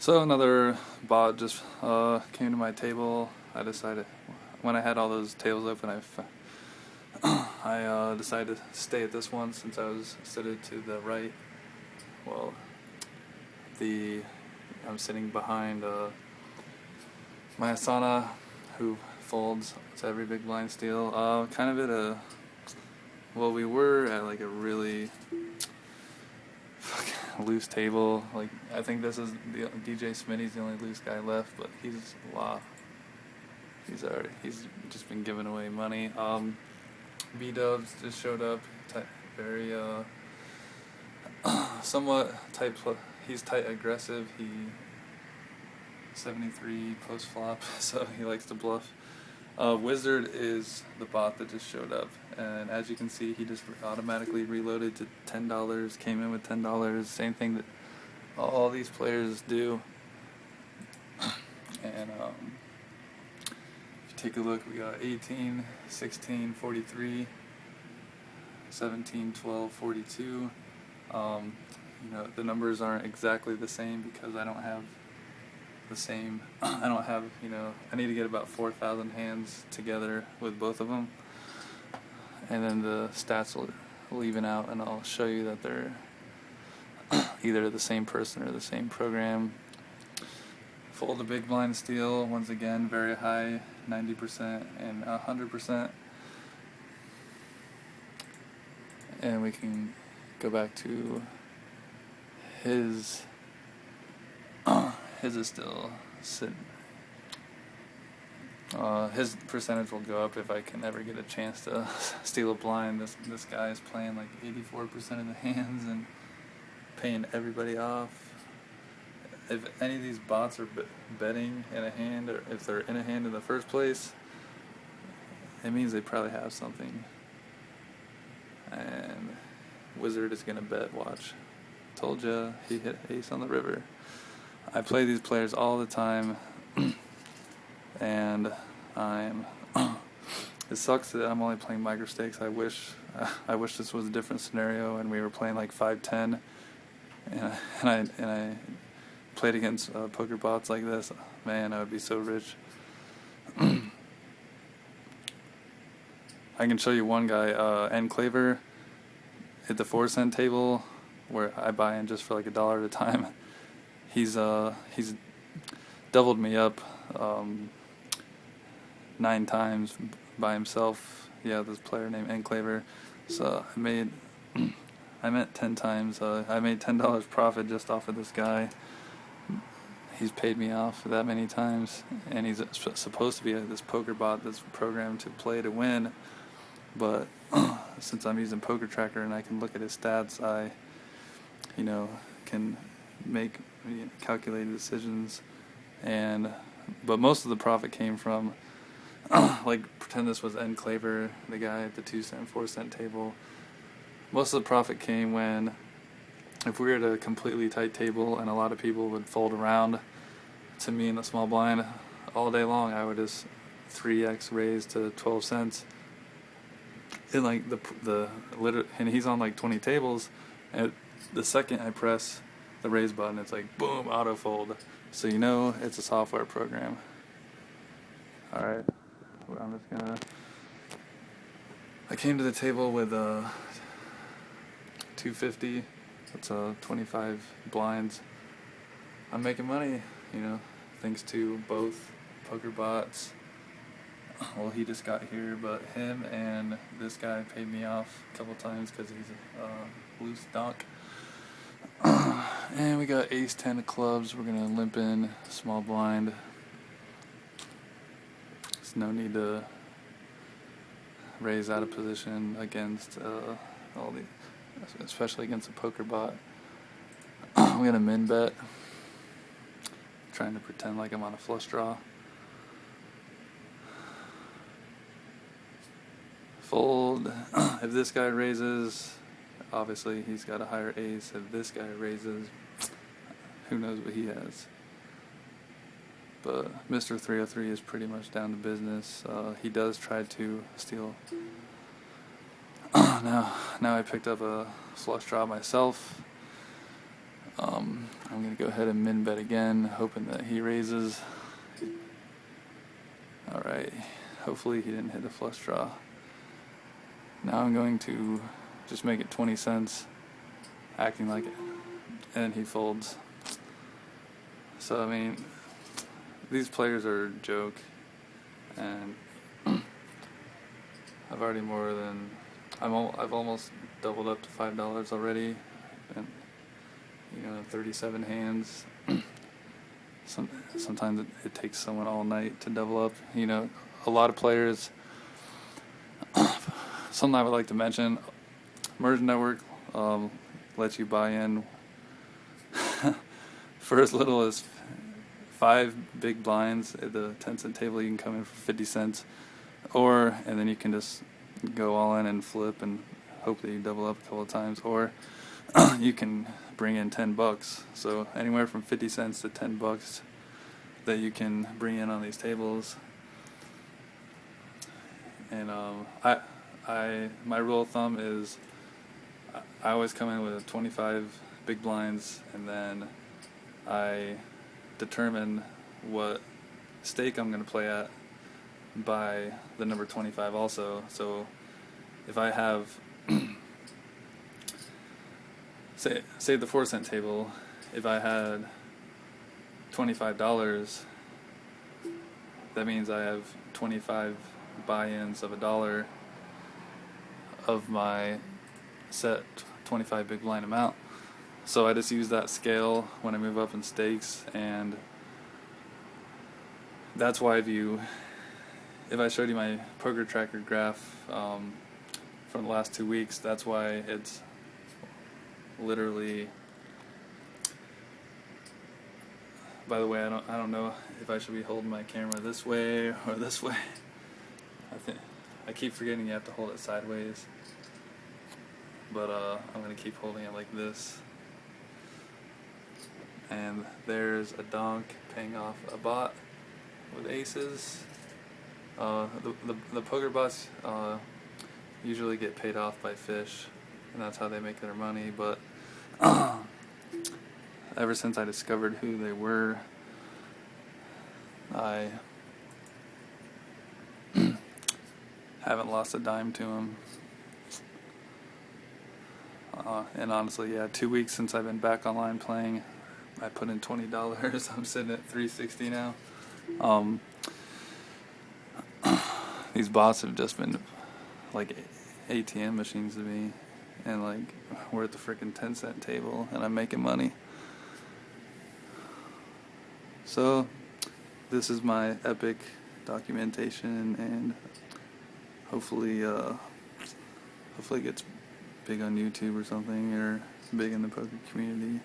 So another bot just came to my table. I decided when I had all those tables open, I decided to stay at this one since I was seated to the right. Well, I'm sitting behind my Asana, who folds to every big blind steal. Kind of at a we were at like a really loose table. Like I think this is DJ Smitty's the only loose guy left, but he's he's just been giving away money. B Dubs just showed up, very somewhat tight. He's tight aggressive. He 73 post flop, so he likes to bluff. Wizard is the bot that just showed up, and as you can see, he just automatically reloaded to $10. Came in with $10. Same thing that all these players do. And if you take a look, we got 18, 16, 43, 17, 12, 42. The numbers aren't exactly the same because I don't have the same. I need to get about 4,000 hands together with both of them, and then the stats will even out, and I'll show you that they're either the same person or the same program. Fold a big blind steal, once again, very high, 90% and 100%. And we can go back to his is still sitting. His percentage will go up if I can ever get a chance to steal a blind. This guy is playing like 84% of the hands and paying everybody off. If any of these bots are betting in a hand, or if they're in a hand in the first place, it means they probably have something. And Wizard is gonna bet. Watch. Told ya, he hit ace on the river. I play these players all the time, and it sucks that I'm only playing micro stakes. I wish this was a different scenario and we were playing like 5-10, and I played against poker bots like this. Man, I would be so rich. I can show you one guy, Enclaver, at the 4-cent table where I buy in just for like $1 at a time. He's doubled me up 9 times by himself. Yeah, this player named Enclaver. So I made 10 times. I made $10 profit just off of this guy. He's paid me off that many times, and he's supposed to be this poker bot that's programmed to play to win. But since I'm using Poker Tracker and I can look at his stats, I can make calculated decisions. But most of the profit came from pretend this was Enclaver, the guy at the 2-cent, 4-cent table. Most of the profit came when, if we were at a completely tight table and a lot of people would fold around to me in the small blind all day long, I would just 3x raise to 12 cents. And like and he's on like 20 tables, and the second I press the raise button, it's like boom, auto fold. So it's a software program. Alright, I came to the table with 250. That's 25 blinds. I'm making money, thanks to both poker bots. Well, he just got here, but him and this guy paid me off a couple times because he's a loose donk. And we got ace 10 of clubs. We're gonna limp in small blind. There's no need to raise out of position against especially against a poker bot. I'm gonna min bet, trying to pretend like I'm on a flush draw. Fold. If this guy raises, obviously he's got a higher ace. If this guy raises, who knows what he has. But Mr. 303 is pretty much down to business. He does try to steal. Now I picked up a flush draw myself. I'm I'm going to go ahead and min bet again, hoping that he raises. Alright, hopefully he didn't hit a flush draw. Now I'm going to just make it 20 cents, acting like it, and he folds. So I mean, these players are a joke, and I've already I've almost doubled up to $5 already, and 37 hands. Sometimes it takes someone all night to double up. A lot of players. Something I would like to mention: Merge Network lets you buy in for as little as 5 big blinds at the 10-cent table. You can come in for 50 cents, and then you can just go all in and flip and hope that you double up a couple of times, or you can bring in $10. So anywhere from 50 cents to $10 that you can bring in on these tables. And my rule of thumb is I always come in with 25 big blinds, and then I determine what stake I'm going to play at by the number 25 also. So if I have say the 4-cent table, if I had $25, that means I have 25 buy-ins of $1 of my set 25 big blind amount. So I just use that scale when I move up in stakes, and that's why if I showed you my poker tracker graph from the last 2 weeks, that's why it's literally. By the way, I don't know if I should be holding my camera this way or this way. I keep forgetting you have to hold it sideways, but I'm gonna keep holding it like this. And there's a donk paying off a bot with aces. The poker bots usually get paid off by fish, and that's how they make their money. But ever since I discovered who they were, I haven't lost a dime to them. And honestly, 2 weeks since I've been back online playing, I put in $20. I'm sitting at $360 now. These bots have just been like ATM machines to me, and like we're at the freaking 10-cent table, and I'm making money. So this is my epic documentation, and hopefully it gets big on YouTube or something, or big in the poker community.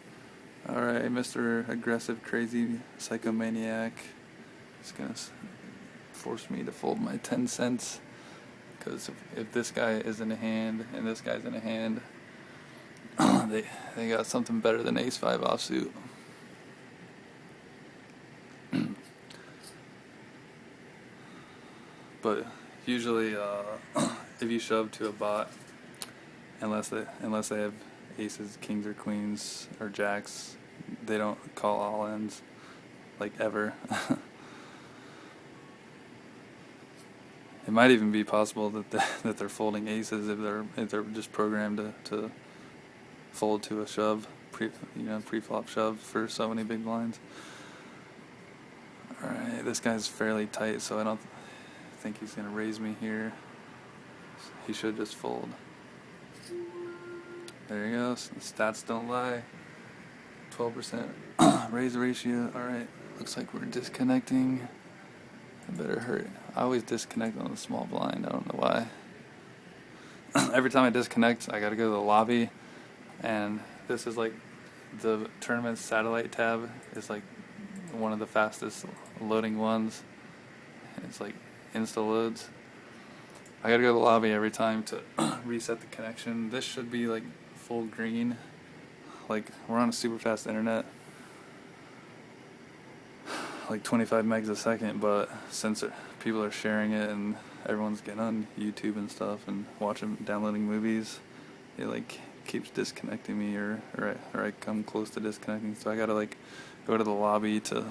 Alright, Mr. Aggressive Crazy Psychomaniac is gonna force me to fold my 10 cents, because if this guy is in a hand and this guy's in a hand, they got something better than ace-5 offsuit. But usually, if you shove to a bot, unless they have aces, kings, or queens, or jacks, they don't call all ends, like ever. It might even be possible that they're folding aces if they're just programmed to fold to a shove, pre-flop shove for so many big blinds. All right, this guy's fairly tight, so I don't think he's gonna raise me here. He should just fold. There he goes. The stats don't lie. 12% raise ratio. All right, looks like we're disconnecting. I better hurry. I always disconnect on the small blind. I don't know why. Every time I disconnect, I gotta go to the lobby, and this is like the tournament satellite tab is like one of the fastest loading ones. It's like insta loads. I gotta go to the lobby every time to reset the connection. This should be like full green. Like we're on a super fast internet, like 25 megs a second, but since people are sharing it and everyone's getting on YouTube and stuff and downloading movies, it like keeps disconnecting me, or I come close to disconnecting, so I gotta like go to the lobby to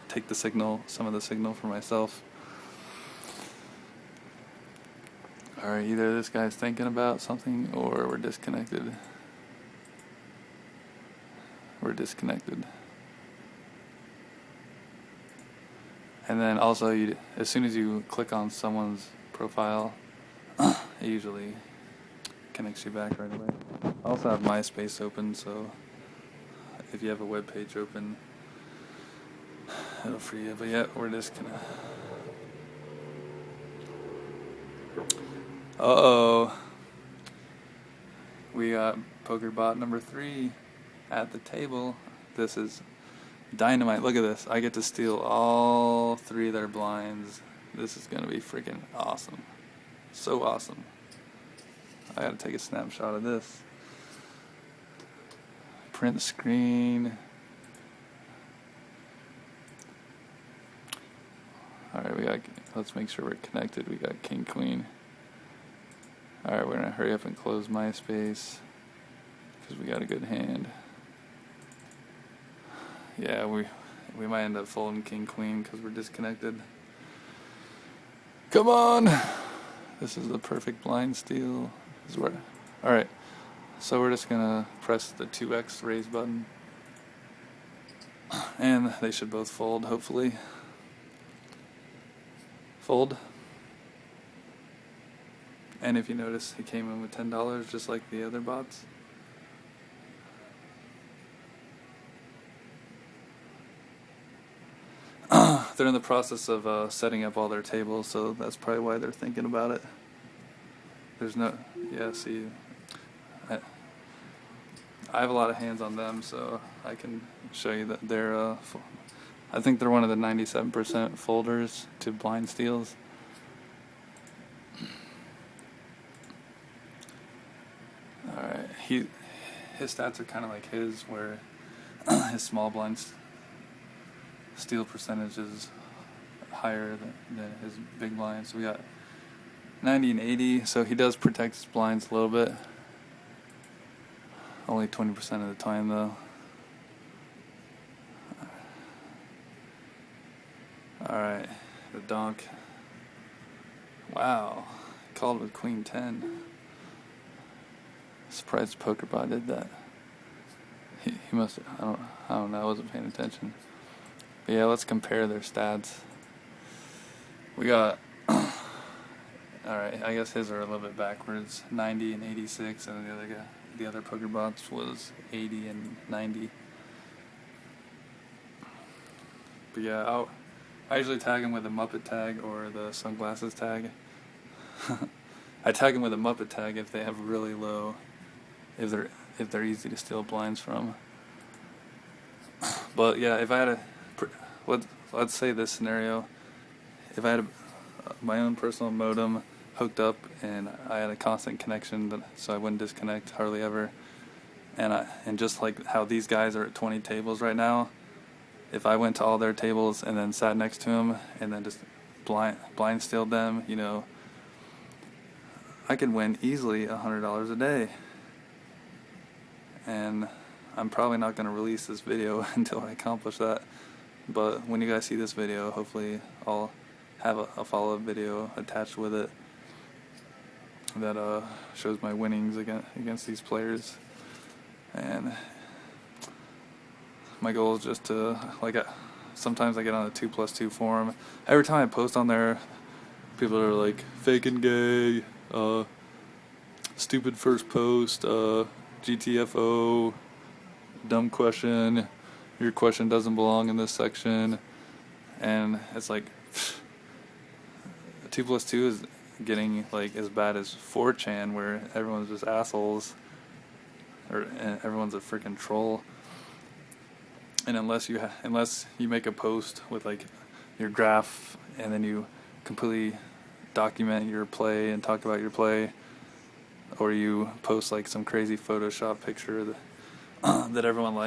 take some of the signal for myself. Alright, either this guy's thinking about something or we're disconnected. We're disconnected. And then also, as soon as you click on someone's profile, it usually connects you back right away. I also have MySpace open, so if you have a web page open, it'll free you. But yeah, we're disconnected. Uh-oh. We got PokerBot number 3 at the table. This is dynamite. Look at this. I get to steal all 3 of their blinds. This is gonna be freaking awesome. So awesome. I gotta take a snapshot of this. Print screen. Alright, let's make sure we're connected. We got King Queen. Alright, we're gonna hurry up and close MySpace because we got a good hand. Yeah, we might end up folding King Queen because we're disconnected. Come on! This is the perfect blind steal. Alright, so we're just gonna press the 2x raise button. And they should both fold, hopefully. Fold. And if you notice, he came in with $10 just like the other bots. They're in the process of setting up all their tables, so that's probably why they're thinking about it. There's no, yeah, see, I have a lot of hands on them, so I can show you that they're, I think they're one of the 97% folders to blind steals. Alright, his stats are kind of like his, where his small blinds steal percentage is higher than his big blinds. So we got 90 and 80, so he does protect his blinds a little bit. Only 20% of the time though. Alright, the donk. Wow, called with Queen 10. Surprised PokerBot did that. He must, I don't know, I wasn't paying attention. But yeah, let's compare their stats. We got, alright, I guess his are a little bit backwards. 90 and 86, and the other PokerBots was 80 and 90. But yeah, I usually tag him with the Muppet tag or the sunglasses tag. I tag him with a Muppet tag if they have really low, if they're easy to steal blinds from. But yeah, if I had let's say this scenario, if I had my own personal modem hooked up and I had a constant connection, so I wouldn't disconnect hardly ever, and just like how these guys are at 20 tables right now, if I went to all their tables and then sat next to them and then just blind stealed them, you know, I could win easily $100 a day. And I'm probably not going to release this video until I accomplish that. But when you guys see this video, hopefully I'll have a follow-up video attached with it that shows my winnings against these players. And my goal is just to, sometimes I get on a 2+2 forum. Every time I post on there, people are like, fake and gay, stupid first post, GTFO, dumb question, your question doesn't belong in this section. And it's like 2+2 is getting like as bad as 4chan, where everyone's just assholes, or everyone's a freaking troll. And unless you make a post with like your graph and then you completely document your play and talk about your play, or you post like some crazy Photoshop picture that everyone likes.